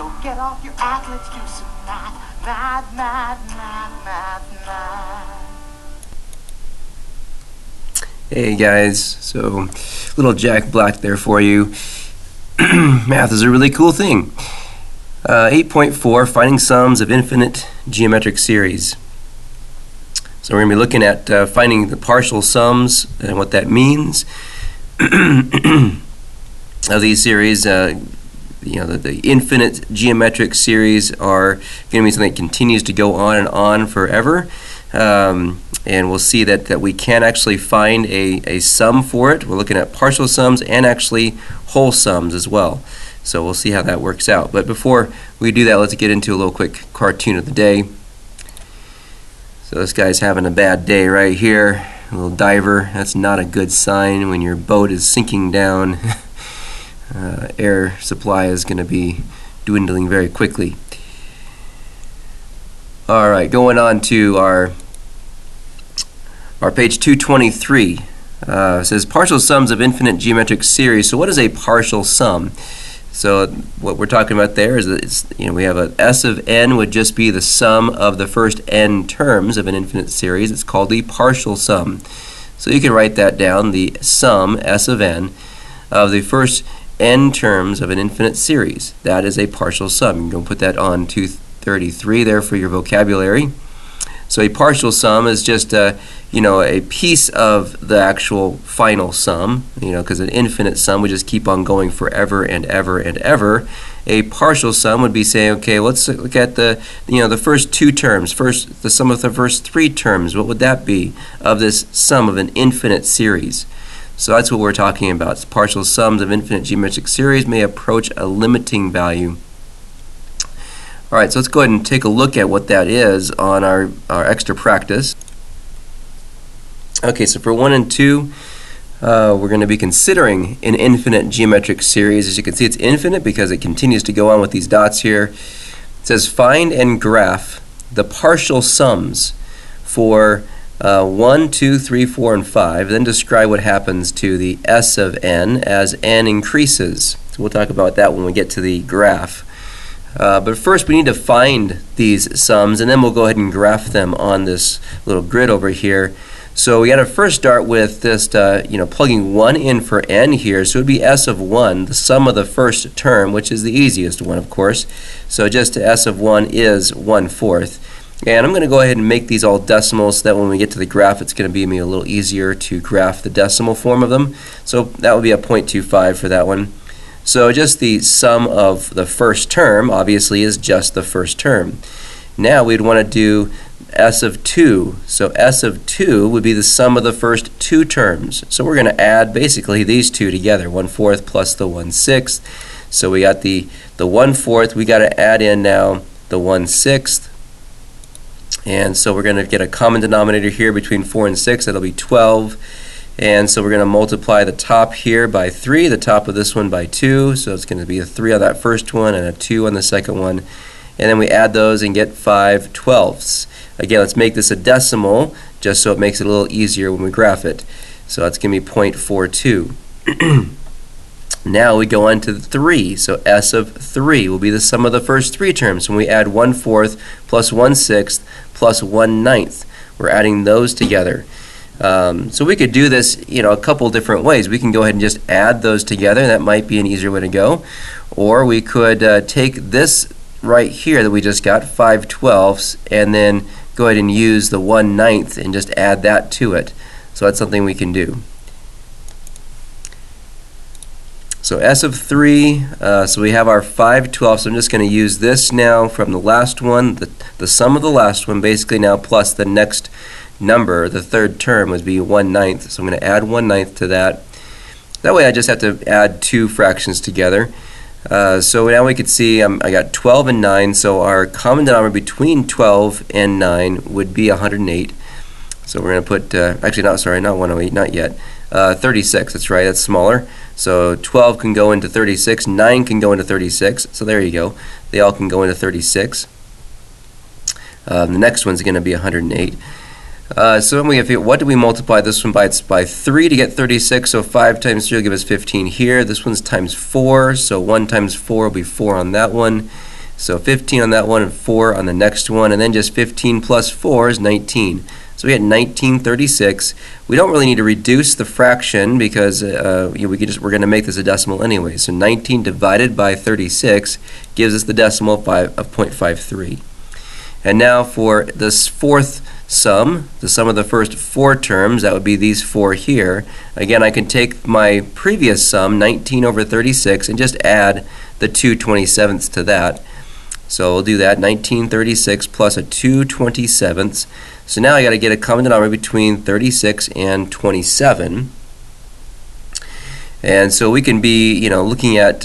So get off your act, let's do some math, math, math, math, math, math. Hey guys, so little Jack Black there for you. Math is a really cool thing. 8.4, finding sums of infinite geometric series. So we're going to be looking at finding the partial sums and what that means of these series. The infinite geometric series are going to be something that continues to go on and on forever. And we'll see that we can actually find a sum for it. We're looking at partial sums and actually whole sums as well. So we'll see how that works out. But before we do that, let's get into a little quick cartoon of the day. So this guy's having a bad day right here. A little diver. That's not a good sign when your boat is sinking down. Air supply is going to be dwindling very quickly. Alright, going on to our page 223. It says partial sums of infinite geometric series. So what is a partial sum? So what we're talking about there is that we have a S of n would just be the sum of the first n terms of an infinite series. It's called the partial sum. So you can write that down, the sum, S of n, of the first n terms of an infinite series. That is a partial sum. You can put that on 233 there for your vocabulary. So a partial sum is just a piece of the actual final sum, because an infinite sum would just keep on going forever and ever and ever. A partial sum would be saying, okay, let's look at the first two terms, the sum of the first three terms. What would that be of this sum of an infinite series? So that's what we're talking about. Partial sums of infinite geometric series may approach a limiting value. Alright, so let's go ahead and take a look at what that is on our extra practice. Okay, so for 1 and 2, we're going to be considering an infinite geometric series. As you can see, it's infinite because it continues to go on with these dots here. It says find and graph the partial sums for 1, 2, 3, 4, and 5. Then describe what happens to the S of n as n increases. So we'll talk about that when we get to the graph. But first we need to find these sums, and then we'll go ahead and graph them on this little grid over here. So we got to first start with just plugging 1 in for n here. So it would be S of 1, the sum of the first term, which is the easiest one, of course. So just S of 1 is 1/4. And I'm going to go ahead and make these all decimals so that when we get to the graph, it's going to be a little easier to graph the decimal form of them. So that would be a 0.25 for that one. So just the sum of the first term, obviously, is just the first term. Now we'd want to do S of 2. So S of 2 would be the sum of the first two terms. So we're going to add basically these two together, 1/4 plus the 1/6. So we got the 1/4. We got to add in now the 1/6. And so we're going to get a common denominator here between 4 and 6. That'll be 12. And so we're going to multiply the top here by 3, the top of this one by 2. So it's going to be a 3 on that first one and a 2 on the second one. And then we add those and get 5/12. Again, let's make this a decimal just so it makes it a little easier when we graph it. So that's going to be 0.42. Now we go on to the 3. So S of 3 will be the sum of the first three terms. When we add 1/4 plus 1/6 plus 1/9, we're adding those together. So we could do this a couple different ways. We can go ahead and just add those together. That might be an easier way to go. Or we could take this right here that we just got, 5/12, and then go ahead and use the 1/9 and just add that to it. So that's something we can do. So S of 3, so we have our 5/12. So I'm just going to use this now from the last one, the sum of the last one, basically now plus the next number, the third term, would be 1/9. So I'm going to add 1/9 to that. That way I just have to add two fractions together. So now we could see I got 12 and 9, so our common denominator between 12 and 9 would be 108. So we're going to put, actually not 108, not yet, 36, that's right, that's smaller. So 12 can go into 36, 9 can go into 36, so there you go. They all can go into 36. The next one's going to be 108. So what do we multiply this one by? It's by 3 to get 36, so 5 times 3 will give us 15 here. This one's times 4, so 1 times 4 will be 4 on that one. So 15 on that one and 4 on the next one, and then just 15 plus 4 is 19. So we had 1936. We don't really need to reduce the fraction because we're going to make this a decimal anyway. So 19 divided by 36 gives us the decimal of 0.53. And now for this fourth sum, the sum of the first 4 terms, that would be these 4 here. Again, I can take my previous sum, 19 over 36, and just add the 2/27ths to that. So we'll do that, 1936 plus a 2/27ths. So now I got to get a common denominator between 36 and 27. And so we can be, looking at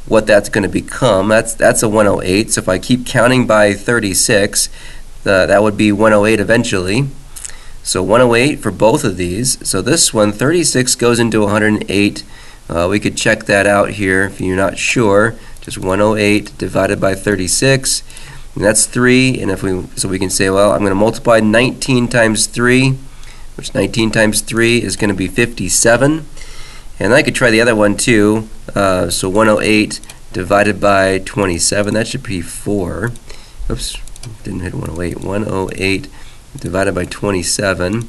what that's going to become. That's a 108. So if I keep counting by 36, that would be 108 eventually. So 108 for both of these. So this one, 36 goes into 108. We could check that out here if you're not sure. Just 108 divided by 36, and that's 3. And so we can say, well, I'm going to multiply 19 times 3, which 19 times 3 is going to be 57. And I could try the other one too. So 108 divided by 27, that should be 4. Oops, didn't hit 108. 108 divided by 27,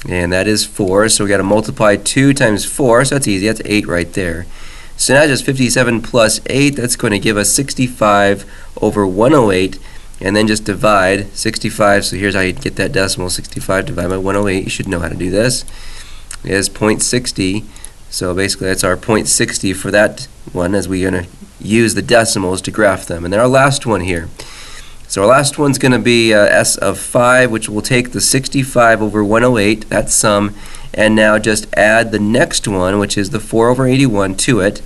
and that is 4. So we got to multiply 2 times 4, so that's easy. That's 8 right there. So now just 57 plus 8, that's going to give us 65 over 108, and then just divide 65. So here's how you get that decimal. 65 divided by 108, you should know how to do this, is 0.60. So basically that's our 0.60 for that one, as we're going to use the decimals to graph them. And then our last one here. So our last one's going to be S of 5, which will take the 65 over 108, that sum, and now just add the next one, which is the 4 over 81, to it.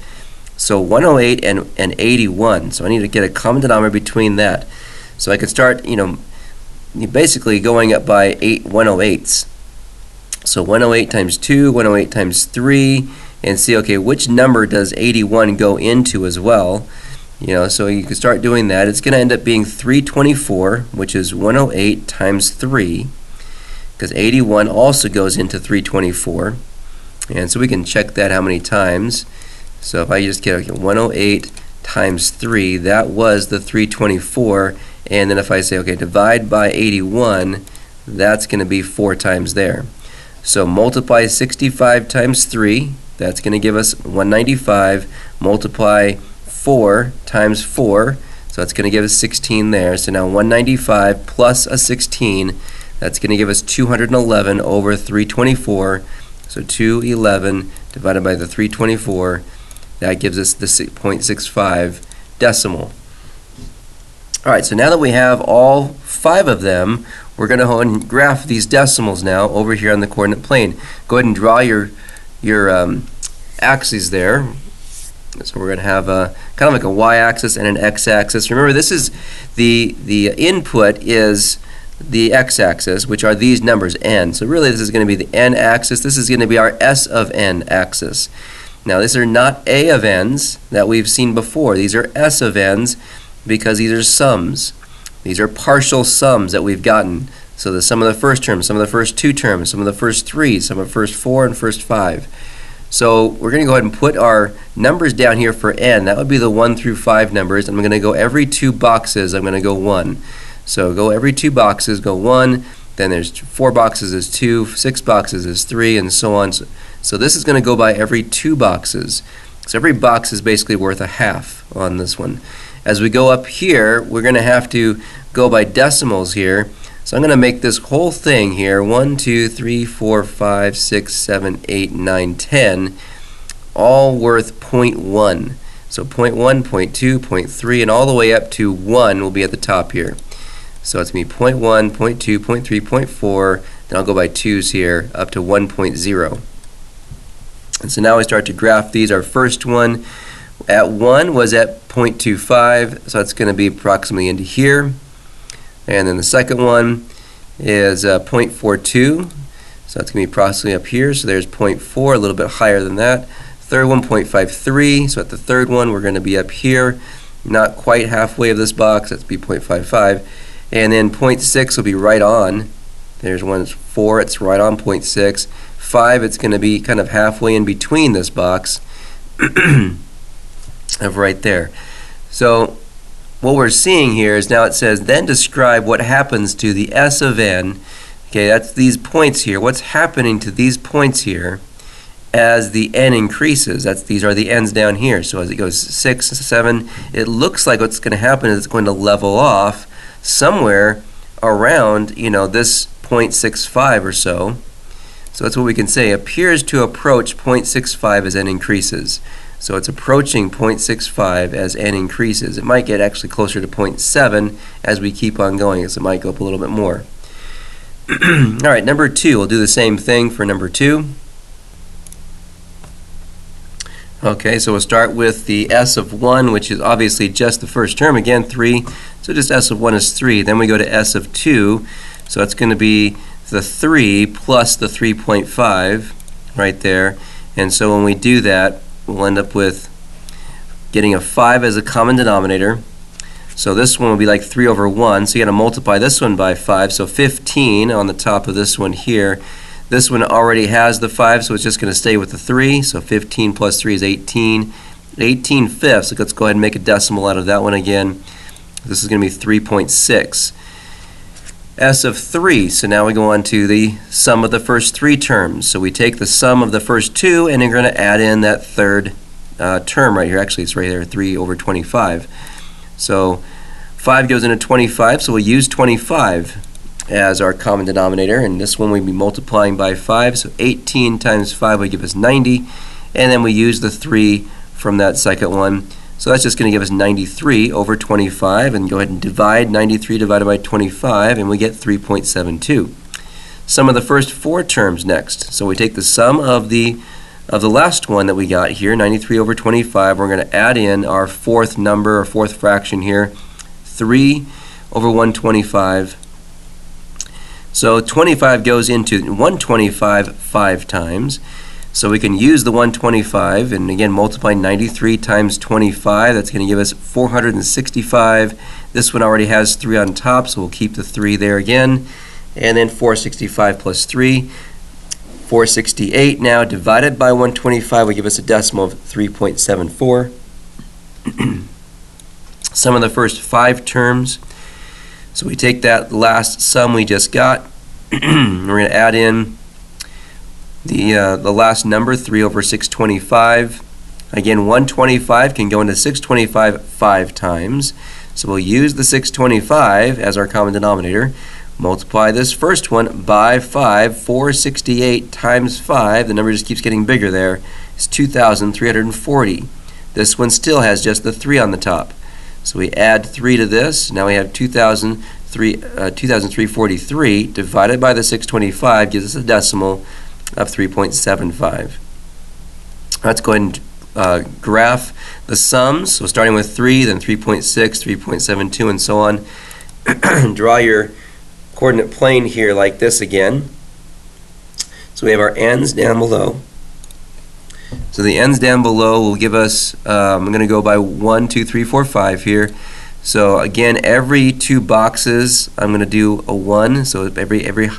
So 108 and 81. So I need to get a common denominator between that. So I could start, basically going up by 8 108s. So 108 times 2, 108 times 3, and see, okay, which number does 81 go into as well? So you can start doing that. It's going to end up being 324, which is 108 times 3, because 81 also goes into 324. And so we can check that how many times. So if I just get 108 times 3, that was the 324. And then if I say, okay, divide by 81, that's going to be 4 times there. So multiply 65 times 3, that's going to give us 195. Multiply 4 times 4, so that's going to give us 16 there. So now 195 plus a 16, that's going to give us 211 over 324. So 211 divided by the 324, that gives us the 0.65 decimal. Alright, so now that we have all 5 of them, we're going to go and graph these decimals now over here on the coordinate plane. Go ahead and draw your axes there. So we're going to have kind of like a y-axis and an x-axis. Remember, this is the input is the x-axis, which are these numbers, n. So really this is going to be the n-axis. This is going to be our s of n axis. Now these are not a of n's that we've seen before. These are s of n's because these are sums. These are partial sums that we've gotten. So the sum of the first term, sum of the first 2 terms, sum of the first 3, sum of the first 4, and first 5. So we're going to go ahead and put our numbers down here for n. That would be the 1 through 5 numbers. I'm going to go every 2 boxes, I'm going to go 1. So go every 2 boxes, go 1. Then there's 4 boxes is 2, 6 boxes is 3, and so on. So this is going to go by every 2 boxes. So every box is basically worth a half on this one. As we go up here, we're going to have to go by decimals here. So I'm going to make this whole thing here 1, 2, 3, 4, 5, 6, 7, 8, 9, 10, all worth 0.1. So 0.1, 0.2, 0.3, and all the way up to 1 will be at the top here. So it's going to be 0.1, 0.2, 0.3, 0.4, then I'll go by 2's here up to 1.0. And so now we start to graph these. Our first one at 1 was at 0.25, so that's going to be approximately into here. And then the second one is 0.42, so that's going to be approximately up here. So there's 0.4, a little bit higher than that. Third one, 0.53, so at the third one we're going to be up here, not quite halfway of this box, that's be 0.55. And then 0.6 will be right on. There's one that's 4, it's right on 0.6. 5, it's going to be kind of halfway in between this box of right there. So what we're seeing here is now it says, then describe what happens to the S of n. Okay, that's these points here. What's happening to these points here as the n increases? These are the n's down here. So as it goes 6, 7, it looks like what's going to happen is it's going to level off somewhere around, this 0.65 or so. So that's what we can say. Appears to approach 0.65 as n increases. So it's approaching 0.65 as n increases. It might get actually closer to 0.7 as we keep on going, so it might go up a little bit more. All right, number 2. We'll do the same thing for number 2. Okay, so we'll start with the S of 1, which is obviously just the first term. Again, 3. So just S of 1 is 3. Then we go to S of 2. So that's going to be the 3 plus the 3.5 right there. And so when we do that, we'll end up with getting a 5 as a common denominator. So this one will be like 3 over 1. So you got to multiply this one by 5. So 15 on the top of this one here. This one already has the 5, so it's just going to stay with the 3. So 15 plus 3 is 18. 18 fifths. So let's go ahead and make a decimal out of that one again. This is going to be 3.6. S of 3. So now we go on to the sum of the first 3 terms. So we take the sum of the first 2, and we're going to add in that third term right here. Actually, it's right there, 3 over 25. So 5 goes into 25, so we'll use 25 as our common denominator, and this one we'll be multiplying by 5. So 18 times 5 would give us 90, and then we use the 3 from that second one. So that's just going to give us 93 over 25, and go ahead and divide 93 divided by 25, and we get 3.72. Sum of the first 4 terms next. So we take the sum of the last one that we got here, 93 over 25. We're going to add in our fourth number, or fourth fraction here, 3 over 125. So 25 goes into 125 5 times. So we can use the 125 and again multiply 93 times 25. That's going to give us 465. This one already has 3 on top, so we'll keep the 3 there again. And then 465 plus 3, 468 now divided by 125 will give us a decimal of 3.74. Sum of the first 5 terms. So we take that last sum we just got. We're going to add in the last number, 3 over 625. Again, 125 can go into 625 5 times. So we'll use the 625 as our common denominator. Multiply this first one by 5. 468 times 5, the number just keeps getting bigger there, is 2,340. This one still has just the 3 on the top. So we add 3 to this. Now we have 2,343 divided by the 625 gives us a decimal of 3.75. Let's go ahead and graph the sums. So starting with 3, then 3.6, 3.72, and so on. Draw your coordinate plane here like this again. So we have our n's down below. So the n's down below will give us, I'm going to go by 1, 2, 3, 4, 5 here. So again, every 2 boxes I'm going to do a 1. So every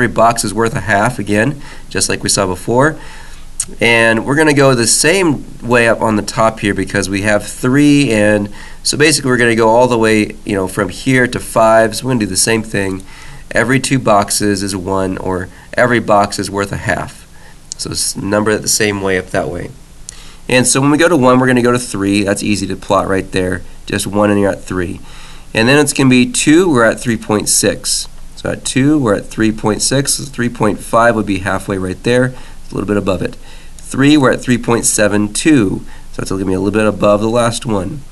box is worth a half again, just like we saw before. And we're going to go the same way up on the top here because we have 3, and so basically we're going to go all the way, from here to 5. So we're going to do the same thing. Every 2 boxes is 1, or every box is worth a half. So number it the same way up that way. And so when we go to 1, we're going to go to 3. That's easy to plot right there. Just 1 and you're at 3. And then it's going to be 2, we're at 3.6. So at 2, we're at 3.6. So 3.5 would be halfway right there. It's a little bit above it. 3, we're at 3.72. So it's going to be a little bit above the last one.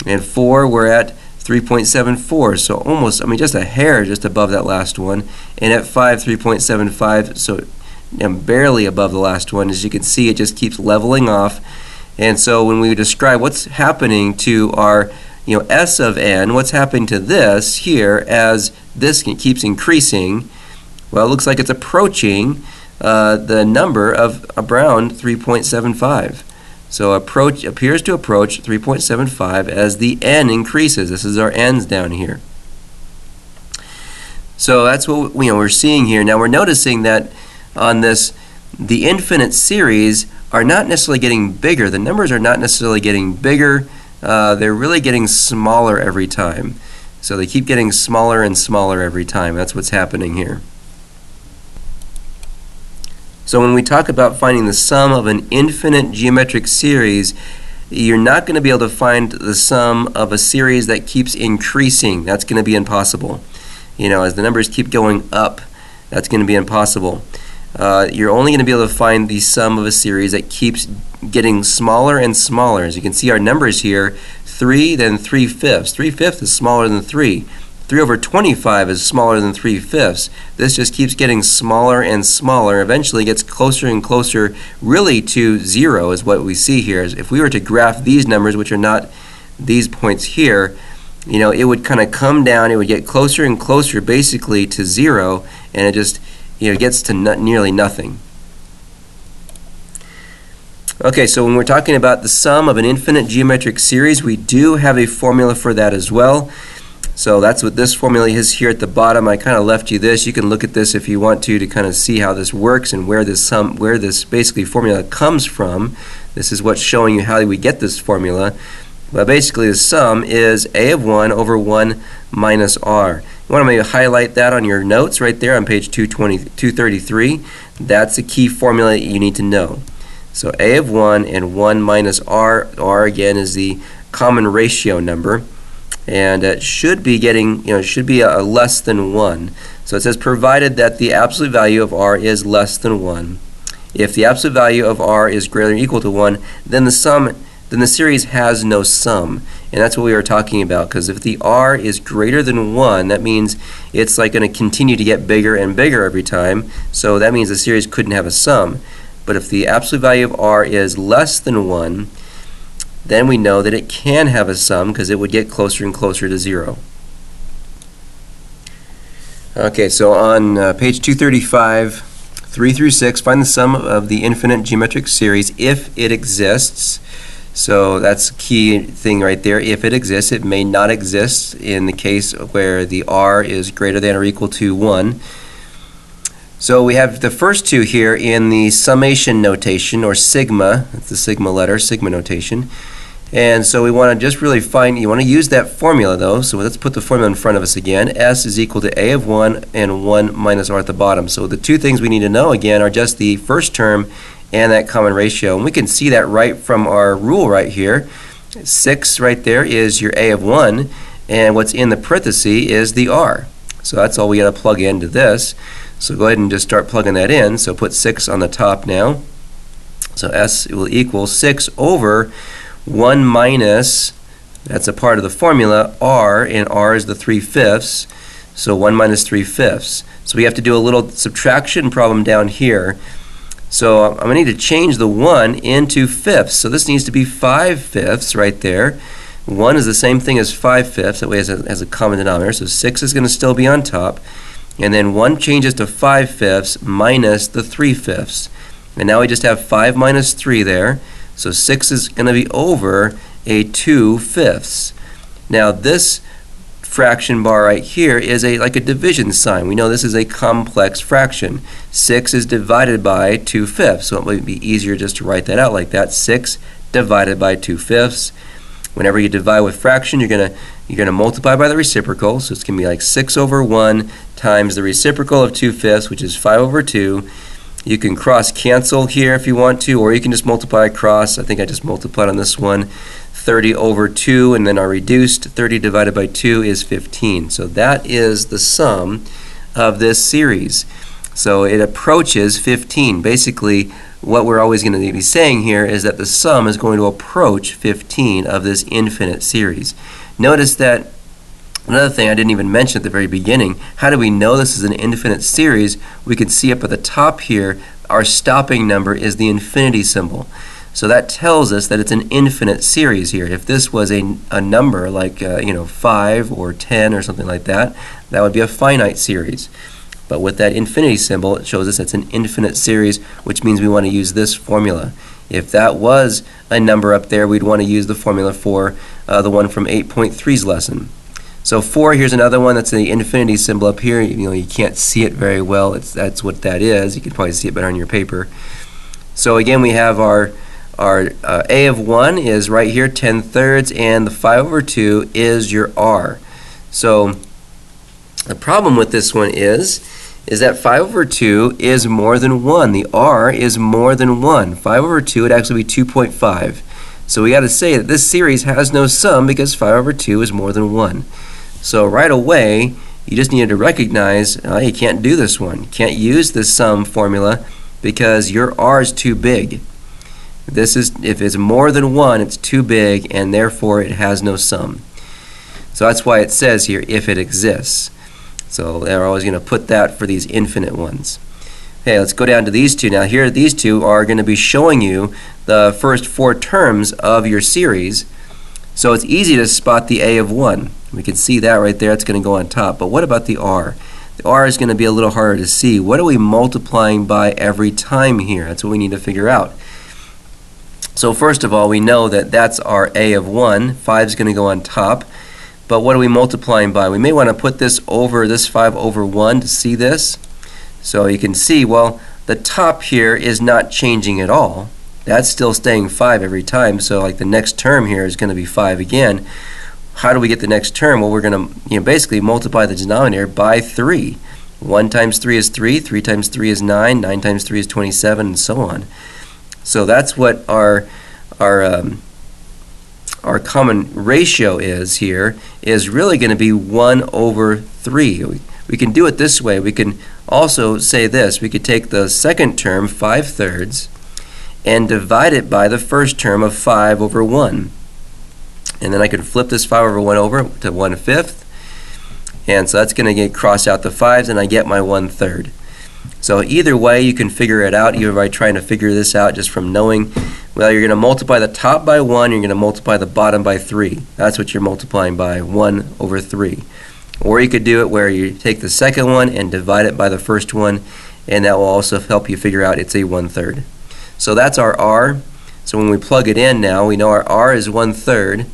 And 4, we're at 3.74. So almost, just a hair just above that last one. And at 5, 3.75. So barely above the last one. As you can see, it just keeps leveling off. And so when we describe what's happening to our S of n, what's happening to this here as this keeps increasing, well, it looks like it's approaching the number of around 3.75. So appears to approach 3.75 as the n increases. This is our n's down here. So that's what we're seeing here. Now we're noticing that on this, the infinite series are not necessarily getting bigger. The numbers are not necessarily getting bigger they're really getting smaller every time. So they keep getting smaller and smaller every time. That's what's happening here. So when we talk about finding the sum of an infinite geometric series, you're not going to be able to find the sum of a series that keeps increasing. That's going to be impossible. You know, as the numbers keep going up, that's going to be impossible. You're only going to be able to find the sum of a series that keeps getting smaller and smaller. As you can see, our numbers here, 3, then 3/5. 3/5 is smaller than 3. 3 over 25 is smaller than 3/5. This just keeps getting smaller and smaller. Eventually gets closer and closer really to 0 is what we see here. If we were to graph these numbers, which are not these points here, you know, it would kind of come down. It would get closer and closer basically to 0, and it just, you know, gets to nearly nothing. Okay, so when we're talking about the sum of an infinite geometric series, we do have a formula for that as well. So that's what this formula is here at the bottom. I kind of left you this. You can look at this if you want to kind of see how this works and where this basically formula comes from. This is what's showing you how we get this formula. But basically the sum is a of 1 over 1 minus r. You want to maybe highlight that on your notes right there on page 233. That's a key formula that you need to know. So a of 1 and 1 minus r. R again is the common ratio number. And it should be getting, it should be a less than 1. So it says provided that the absolute value of r is less than 1. If the absolute value of r is greater than or equal to 1, then the series has no sum. And that's what we were talking about, because if the r is greater than 1, that means it's like going to continue to get bigger and bigger every time. So that means the series couldn't have a sum. But if the absolute value of r is less than 1, then we know that it can have a sum because it would get closer and closer to 0. Okay, so on page 235, 3 through 6, find the sum of the infinite geometric series if it exists. So that's a key thing right there. If it exists, it may not exist in the case where the r is greater than or equal to 1. So we have the first two here in the summation notation, or sigma. That's the sigma letter, sigma notation. And so we want to just really find, you want to use that formula though, so let's put the formula in front of us again. S is equal to a of 1 and 1 minus r at the bottom. So the two things we need to know again are just the first term and that common ratio. And we can see that right from our rule right here. 6 right there is your a of 1, and what's in the parenthesis is the r. So that's all we got to plug into this. So go ahead and just start plugging that in. So put 6 on the top now. So S will equal 6 over 1 minus, that's a part of the formula, r, and r is the 3/5. So 1 minus 3/5. So we have to do a little subtraction problem down here. So I'm going to need to change the 1 into fifths. So this needs to be 5/5 right there. 1 is the same thing as 5/5. That way it has a common denominator. So 6 is going to still be on top. And then 1 changes to 5/5 minus the 3/5. And now we just have 5 minus 3 there. So 6 is going to be over a 2/5. Now this fraction bar right here is like a division sign. We know this is a complex fraction. 6 is divided by 2/5. So it might be easier just to write that out like that. 6 divided by 2/5. Whenever you divide with fraction, you're going to multiply by the reciprocal. So it's going to be like 6 over 1 times the reciprocal of 2/5, which is 5 over 2. You can cross cancel here if you want to, or you can just multiply across. I think I just multiplied on this one. 30 over 2, and then our reduced 30 divided by 2 is 15. So that is the sum of this series. So it approaches 15. Basically, what we're always going to be saying here is that the sum is going to approach 15 of this infinite series. Notice that another thing I didn't even mention at the very beginning, how do we know this is an infinite series? We can see up at the top here, our stopping number is the infinity symbol. So that tells us that it's an infinite series here. If this was a number like 5 or 10 or something like that, that would be a finite series. But with that infinity symbol, it shows us it's an infinite series, which means we want to use this formula. If that was a number up there, we'd want to use the formula for the one from 8.3's lesson. So 4, here's another one. That's the infinity symbol up here. You can't see it very well. That's what that is. You can probably see it better on your paper. So again, we have our our a of 1 is right here, 10/3, and the 5/2 is your r. So the problem with this one is that 5/2 is more than 1. The r is more than 1. 5/2 would actually be 2.5. So we got to say that this series has no sum because 5/2 is more than 1. So right away, you just needed to recognize you can't do this one. You can't use this sum formula because your r is too big. If it's more than 1, it's too big, and therefore it has no sum. So that's why it says here, if it exists. So they're always going to put that for these infinite ones. Okay, let's go down to these two. Now here, these two are going to be showing you the first 4 terms of your series. So it's easy to spot the a of 1. We can see that right there. It's going to go on top. But what about the r? The r is going to be a little harder to see. What are we multiplying by every time here? That's what we need to figure out. So first of all, we know that that's our a of 1. 5 is going to go on top. But what are we multiplying by? We may want to put this 5 over 1 to see this. So you can see, well, the top here is not changing at all. That's still staying 5 every time. So like the next term here is going to be 5 again. How do we get the next term? Well, we're going to basically multiply the denominator by 3. 1 times 3 is 3. 3 times 3 is 9. 9 times 3 is 27, and so on. So that's what our common ratio is here, is really going to be 1 over 3. We can do it this way. We can also say this. We could take the second term, 5/3, and divide it by the first term of 5 over 1. And then I can flip this 5 over 1 over to 1/5. And so that's going to get crossed out the 5s, and I get my 1/3. So either way, you can figure it out, either by trying to figure this out just from knowing, well, you're going to multiply the top by 1, you're going to multiply the bottom by 3. That's what you're multiplying by, 1 over 3. Or you could do it where you take the second one and divide it by the first one, and that will also help you figure out it's a 1/3. So that's our r. So when we plug it in now, we know our r is 1/3.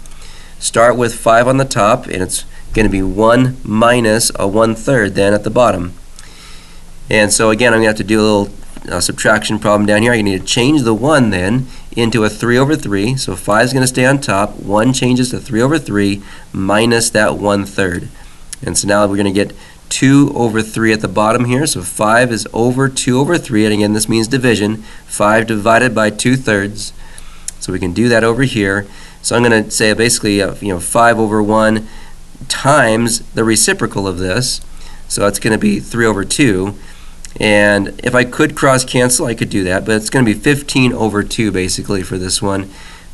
Start with 5 on the top, and it's going to be 1 minus a 1/3 then at the bottom. And so again, I'm going to have to do a little subtraction problem down here. I need to change the 1 then into a 3 over 3. So 5 is going to stay on top. 1 changes to 3 over 3 minus that 1/3. And so now we're going to get 2 over 3 at the bottom here. So 5 is over 2 over 3. And again, this means division. 5 divided by 2/3. So we can do that over here. So I'm going to say basically 5 over 1 times the reciprocal of this. So it's going to be 3 over 2. And if I could cross cancel, I could do that, but it's going to be 15 over 2 basically for this one.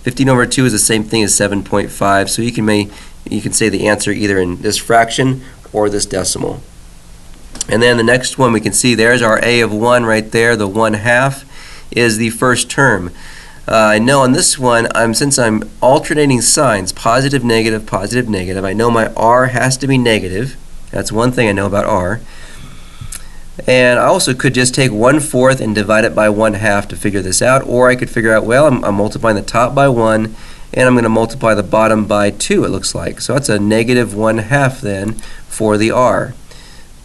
15 over 2 is the same thing as 7.5, so you can say the answer either in this fraction or this decimal. And then the next one we can see, there's our a of 1 right there. The 1/2 is the first term. I know on this one, since I'm alternating signs, positive, negative, I know my r has to be negative. That's one thing I know about r. And I also could just take 1/4 and divide it by 1/2 to figure this out, or I could figure out, well, I'm multiplying the top by 1, and I'm going to multiply the bottom by 2, it looks like. So that's a negative 1/2 then for the r.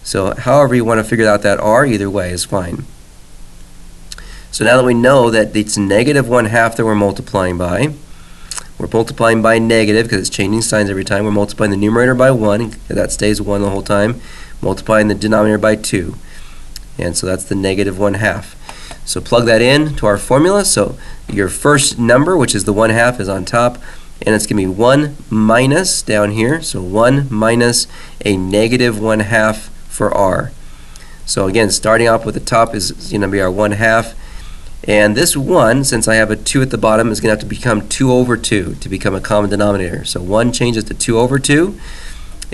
So however you want to figure out that r, either way is fine. So now that we know that it's negative 1/2 that we're multiplying by negative because it's changing signs every time. We're multiplying the numerator by 1, that stays 1 the whole time, multiplying the denominator by 2. And so that's the negative 1/2. So plug that in to our formula. So your first number, which is the 1/2, is on top, and it's going to be 1 minus down here. So 1 minus a negative 1/2 for r. So again, starting off with the top is going to be our 1/2. And this 1, since I have a 2 at the bottom, is going to have to become 2 over 2 to become a common denominator. So 1 changes to 2 over 2.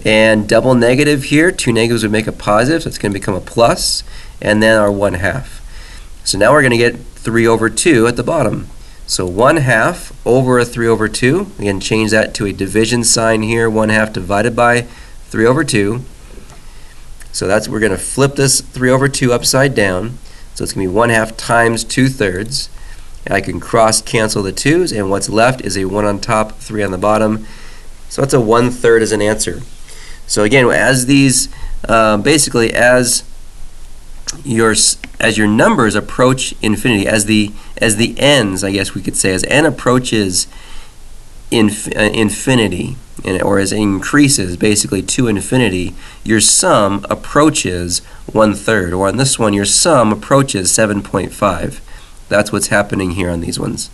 And double negative here, 2 negatives would make a positive, so it's going to become a plus. And then our 1/2. So now we're going to get 3 over 2 at the bottom. So 1/2 over a 3 over 2. Again, change that to a division sign here. 1/2 divided by 3 over 2. So we're going to flip this 3 over 2 upside down. So it's going to be 1/2 times 2/3. And I can cross cancel the 2's, and what's left is a 1 on top, 3 on the bottom. So that's a 1/3 as an answer. So again, as these, basically as as your numbers approach infinity, as the n's, I guess we could say, as n approaches infinity, or as it increases basically to infinity, your sum approaches 1/3, or on this one your sum approaches 7.5. That's what's happening here on these ones.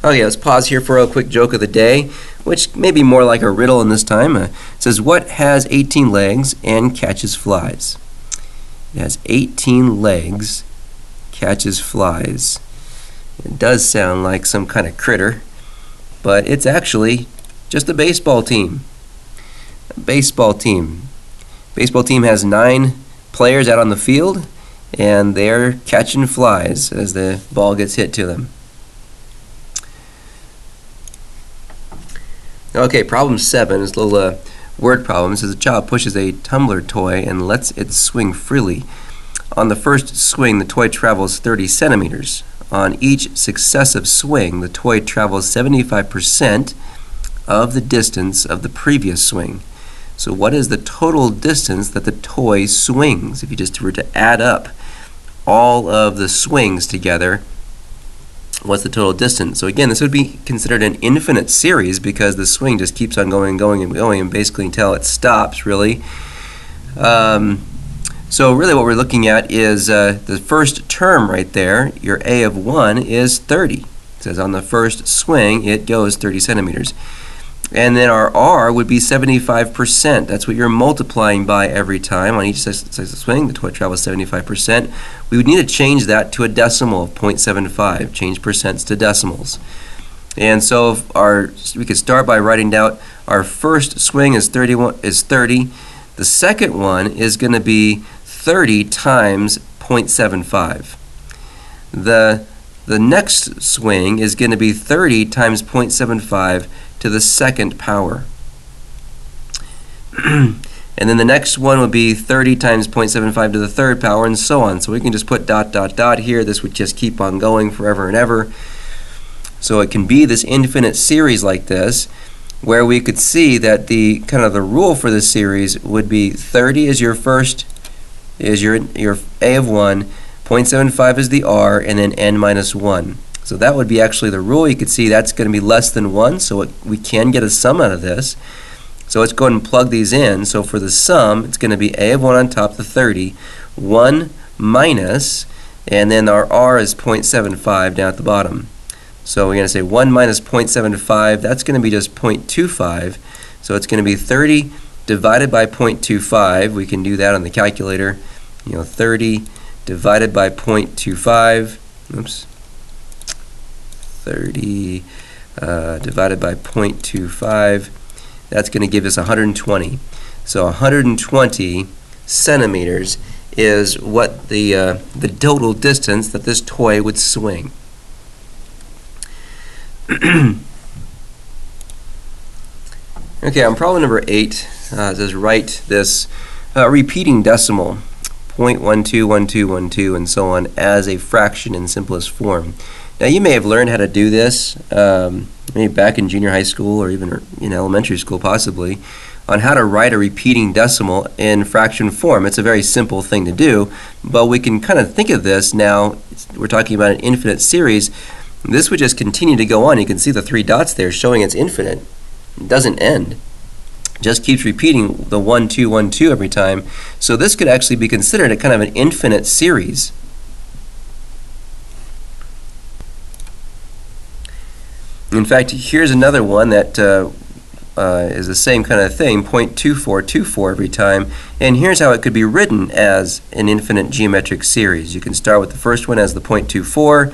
Okay, let's pause here for a quick joke of the day, which may be more like a riddle in this time. It says, what has 18 legs and catches flies? It has 18 legs, catches flies. It does sound like some kind of critter, but it's actually just a baseball team. A baseball team. Baseball team has 9 players out on the field, and they're catching flies as the ball gets hit to them. Okay, problem 7 is a little word problem. It says a child pushes a tumbler toy and lets it swing freely. On the first swing, the toy travels 30 centimeters. On each successive swing, the toy travels 75% of the distance of the previous swing. So what is the total distance that the toy swings? If you just were to add up all of the swings together, what's the total distance? So again, this would be considered an infinite series because the swing just keeps on going and going and going, and basically until it stops, really. So really what we're looking at is the first term right there. Your a of 1 is 30. It says on the first swing it goes 30 centimeters. And then our r would be 75%. That's what you're multiplying by every time. On each successive swing, the toy travels 75%. We would need to change that to a decimal of 0.75, change percents to decimals. And so we could start by writing down our first swing is 30. The second one is going to be 30 times 0.75. The next swing is going to be 30 times 0.75 to the second power. And then the next one would be 30 times 0.75 to the third power, and so on. So we can just put dot, dot, dot here. This would just keep on going forever and ever. So it can be this infinite series like this, where we could see that the rule for this series would be 30 is your first, is your a of 1, 0.75 is the r, and then n minus 1. So that would be actually the rule. You could see that's going to be less than 1, so we can get a sum out of this. So let's go ahead and plug these in. So for the sum, it's going to be a of 1 on top of the 30, 1 minus, and then our r is 0.75 down at the bottom. So we're going to say 1 minus 0.75, that's going to be just 0.25. So it's going to be 30 divided by 0.25. We can do that on the calculator. 30 divided by 0.25. Oops. 30 divided by 0.25. That's going to give us 120. So 120 centimeters is what the total distance that this toy would swing. Okay, on problem number 8, it says write this repeating decimal, 0.121212 and so on, as a fraction in simplest form. Now you may have learned how to do this maybe back in junior high school or even in elementary school possibly, on how to write a repeating decimal in fraction form. It's a very simple thing to do, but we can kind of think of this now. We're talking about an infinite series. This would just continue to go on. You can see the 3 dots there showing it's infinite. It doesn't end. It just keeps repeating the 1, 2, 1, 2 every time. So this could actually be considered a kind of an infinite series. In fact, here's another one that is the same kind of thing, 0.2424 every time. And here's how it could be written as an infinite geometric series. You can start with the first one as the 0.24,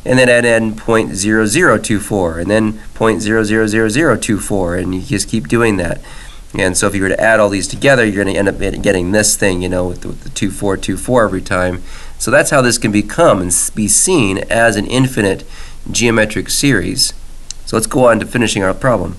and then add in 0.0024, and then 0.000024, and you just keep doing that. And so if you were to add all these together, you're going to end up getting this thing, with the 2424 every time. So that's how this can become and be seen as an infinite geometric series. So let's go on to finishing our problem.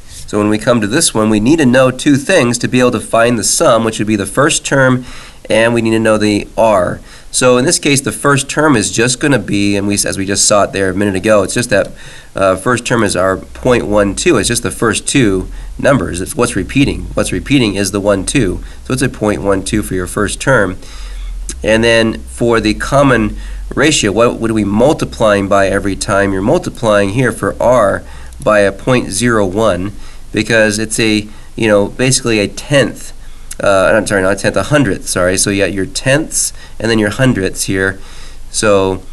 So when we come to this one, we need to know 2 things to be able to find the sum, which would be the first term, and we need to know the r. So in this case, the first term is just going to be, and as we just saw it there a minute ago, it's just that first term is our 0.12. It's just the first two numbers. It's what's repeating. What's repeating is the 1, 2. So it's a 0.12 for your first term. And then for the common ratio, what would we multiplying by every time? You're multiplying here for r by a 0.01 because it's a, basically a tenth. I'm sorry, not a tenth, a hundredth, sorry. So you got your tenths and then your hundredths here. So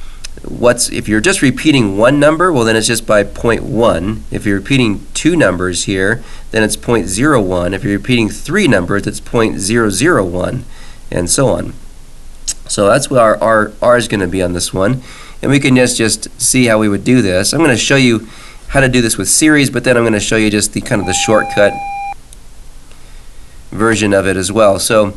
if you're just repeating one number, well then it's just by 0.1. If you're repeating two numbers here, then it's 0.01. If you're repeating three numbers, it's 0.001, and so on. So that's what our R is going to be on this one. And we can just see how we would do this. I'm going to show you how to do this with series, but then I'm going to show you just the kind of the shortcut version of it as well. So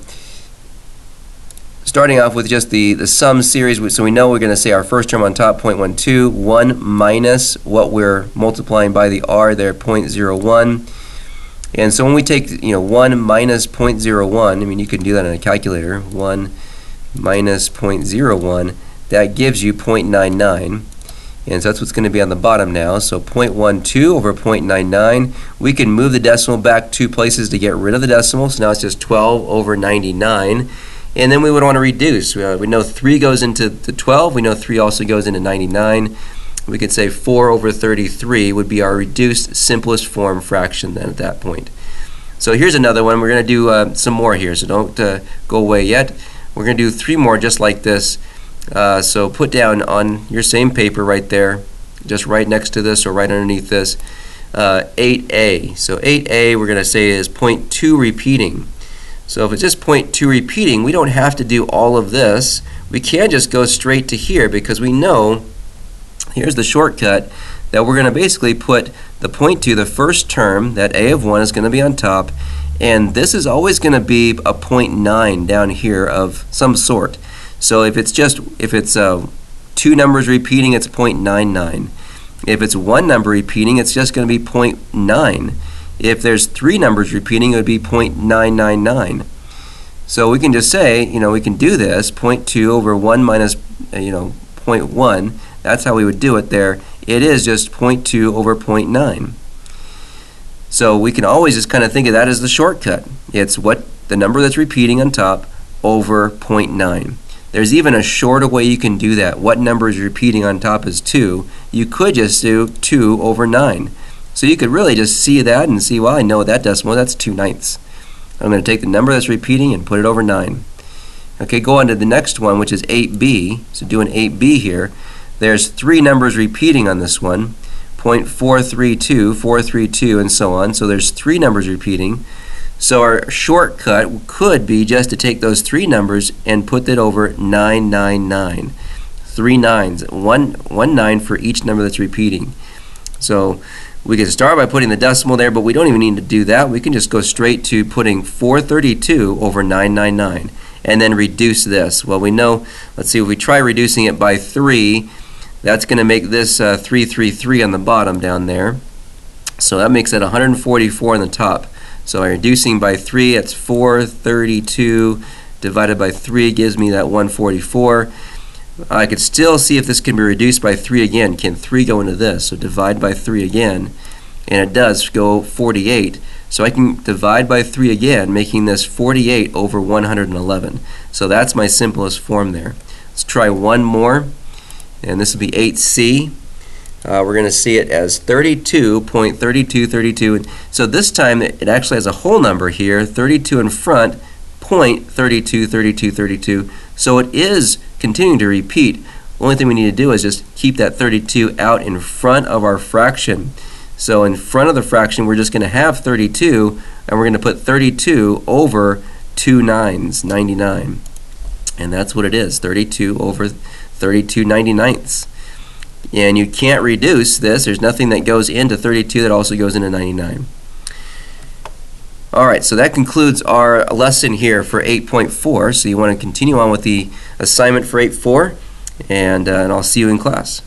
starting off with just the sum series, so we know we're going to say our first term on top, 0.12, 1 minus what we're multiplying by the r there, 0.01. And so when we take 1 minus 0.01, I mean you can do that on a calculator, 1 minus 0.01, that gives you 0.99. And so that's what's going to be on the bottom now. So 0.12 over 0.99. We can move the decimal back 2 places to get rid of the decimal. So now it's just 12 over 99. And then we would want to reduce. We know 3 goes into the 12. We know 3 also goes into 99. We could say 4 over 33 would be our reduced simplest form fraction then at that point. So here's another one. We're going to do some more here. So don't go away yet. We're going to do 3 more just like this. So put down on your same paper right there, just right next to this or right underneath this, 8a. So 8a we're going to say is 0.2 repeating. So if it's just 0.2 repeating, we don't have to do all of this. We can just go straight to here because we know, here's the shortcut, that we're going to basically put the 0.2, the first term, that a of 1 is going to be on top, and this is always going to be a 0.9 down here of some sort. So if it's 2 numbers repeating, it's 0.99. If it's 1 number repeating, it's just going to be 0.9. If there's 3 numbers repeating, it would be 0.999. So we can just say, we can do this, 0.2 over 1 minus, 0.1. That's how we would do it there. It is just 0.2 over 0.9. So we can always just kind of think of that as the shortcut. It's the number that's repeating on top over 0.9. There's even a shorter way you can do that. What number is repeating on top is 2. You could just do 2 over 9. So you could really just see that and see, well, I know that decimal, that's 2/9. I'm going to take the number that's repeating and put it over 9. Okay, go on to the next one, which is 8b. So doing 8b here, there's 3 numbers repeating on this one, 0.432, 432, and so on. So there's 3 numbers repeating. So our shortcut could be just to take those 3 numbers and put that over 999. 3 nines, one 9 for each number that's repeating. So we can start by putting the decimal there, but we don't even need to do that. We can just go straight to putting 432 over 999 and then reduce this. Well, we know, let's see, if we try reducing it by 3, that's going to make this 333 on the bottom down there. So that makes it 144 on the top. So by reducing by 3, it's 432 divided by 3 gives me that 144. I could still see if this can be reduced by 3 again. Can 3 go into this? So divide by 3 again, and it does go 48. So I can divide by 3 again, making this 48 over 111. So that's my simplest form there. Let's try one more, and this will be 8c. We're going to see it as 32.3232. So this time it actually has a whole number here, 32 in front, 0.323232. So it is continuing to repeat. The only thing we need to do is just keep that 32 out in front of our fraction. So in front of the fraction, we're just going to have 32, and we're going to put 32 over 2 nines, 99. And that's what it is, 32 over 32 99ths. And you can't reduce this. There's nothing that goes into 32 that also goes into 99. Alright, so that concludes our lesson here for 8.4. So you want to continue on with the assignment for 8.4, and I'll see you in class.